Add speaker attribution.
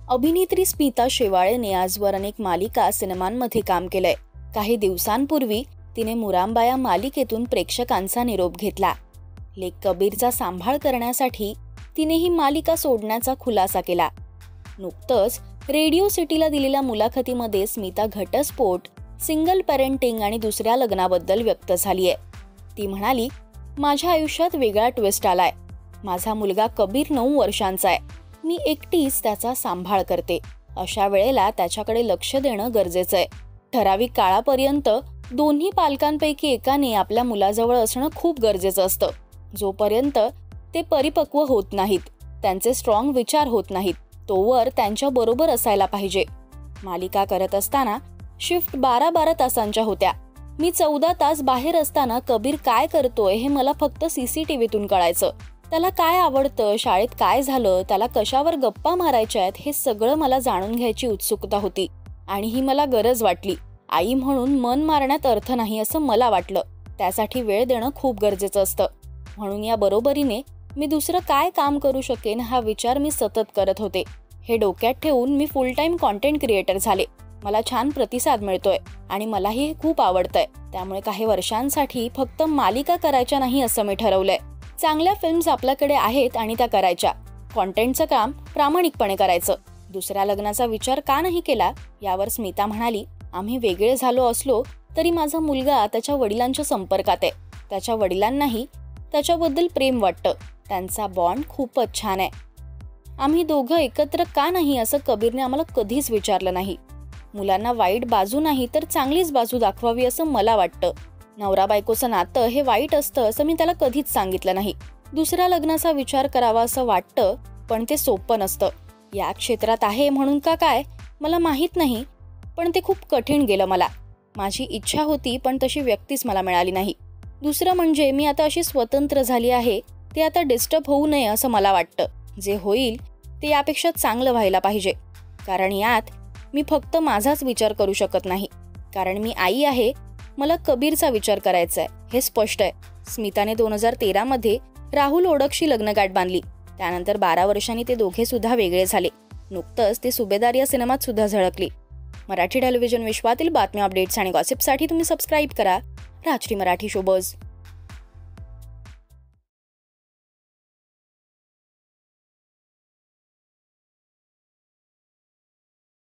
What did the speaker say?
Speaker 1: अभिनेत्री स्मिता शेवाळेने आजवर अनेक मालिका सिनेमांमध्ये काम केलंय। काही दिवसांपूर्वी तिने मुरांबा या मालिकेतून प्रेक्षकांचा निरोप घेतला। लेक कबीरचा सांभाळ करण्यासाठी तिने ही मालिका सोडण्याचा खुलासा केला। नुकतंच रेडिओ सिटीला दिलेल्या मुलाखतीमध्ये स्मिता घटस्फोट, सिंगल पेरेंटिंग आणि दुसऱ्या लग्नाबद्दल व्यक्त झालीय। ती म्हणाली, माझ्या आयुष्यात वेगळा ट्विस्ट आलाय। माझा मुलगा कबीर 9 वर्षांचा आहे। मी एकटीच त्याचा सांभाळ करते। अशा वेळेला त्याच्याकडे लक्ष देणं गरजेचं आहे। ठराविक काळापर्यंत दोन्ही पालकांपैकी एकाने आपल्या मुलाजवळ असणं खूप गरजेचं असतं। जोपर्यंत ते परिपक्व होत नाहीत, त्यांचे स्ट्रॉंग विचार होत नाहीत, तोवर त्यांच्या बरोबर असायला पाहिजे। मालिका करत असताना शिफ्ट 12-12 तासांच्या होत्या। मी 14 तास बाहेर असताना कबीर काय करतोय हे मला फक्त CCTVतून कळायचं। त्याला काय आवडतं, शाळेत काय झालं, त्याला कशावर गप्पा मारायच्या आहेत, हे सगळं मला जाणून घ्यायची उत्सुकता होती आणि ही मला गरज वाटली। आई म्हणून मन मारण्यात अर्थ नाही असं मला वाटलं। त्यासाठी वेळ देणं खूप गरजेचं असतं। म्हणून या बरोबरीने मी दुसरं काय काम करू शकेन हा विचार मी सतत करत होते। हे डोक्यात ठेवून मी फुल टाइम कॉन्टेंट क्रिएटर झाले। मला छान प्रतिसाद मिळतोय आणि मलाही हे खूप आवडतंय। त्यामुळे काही वर्षांसाठी फक्त मालिका करायच्या नाही असं मी ठरवलंय। चांगल्या फिल्म्स आपल्याकडे आहेत आणि त्या करायच्या। कॉन्टेंटचं काम प्रामाणिकपणे करायचं। दुसऱ्या लग्नाचा विचार का नाही केला यावर स्मिता म्हणाली, आम्ही वेगळे झालो असलो तरी माझा मुलगा त्याच्या वडिलांच्या संपर्कात आहे। त्याच्या वडिलांनाही त्याच्याबद्दल प्रेम वाटतं। त्यांचा बॉन्ड खूपच छान आहे। आम्ही दोघं एकत्र का नाही असं कबीरने आम्हाला कधीच विचारलं नाही। मुलांना वाईट बाजू नाही तर चांगलीच बाजू दाखवावी असं मला वाटतं। नवरा बायकोचं नातं हे वाईट असतं असं मी त्याला कधीच सांगितलं नाही। दुसऱ्या लग्नाचा विचार करावा असं वाटतं, पण ते सोपं नसतं। या क्षेत्रात आहे म्हणून का काय मला माहीत नाही, पण ते खूप कठीण गेलं मला। माझी इच्छा होती पण तशी व्यक्तीच मला मिळाली नाही। दुसरं म्हणजे मी आता अशी स्वतंत्र झाली आहे, ते आता डिस्टर्ब होऊ नये असं मला वाटतं। जे होईल ते यापेक्षा चांगलं व्हायला पाहिजे, कारण यात मी फक्त माझाच विचार करू शकत नाही। कारण मी आई आहे, मला कबीरचा विचार करायचा आहे हे स्पष्ट आहे। स्मिताने 2013 मध्ये राहुल ओडकशी लग्नगाठ बांधली। त्यानंतर 12 वर्षांनी ते दोघे सुद्धा वेगळे झाले। नुकतंच ते सुभेदार या सिनेमात सुद्धा झळकली। मराठी टेलिव्हिजन विश्वातील बातम्या, अपडेट्स आणि गॉसिपसाठी तुम्ही सबस्क्राईब करा राजश्री मराठी शोबज।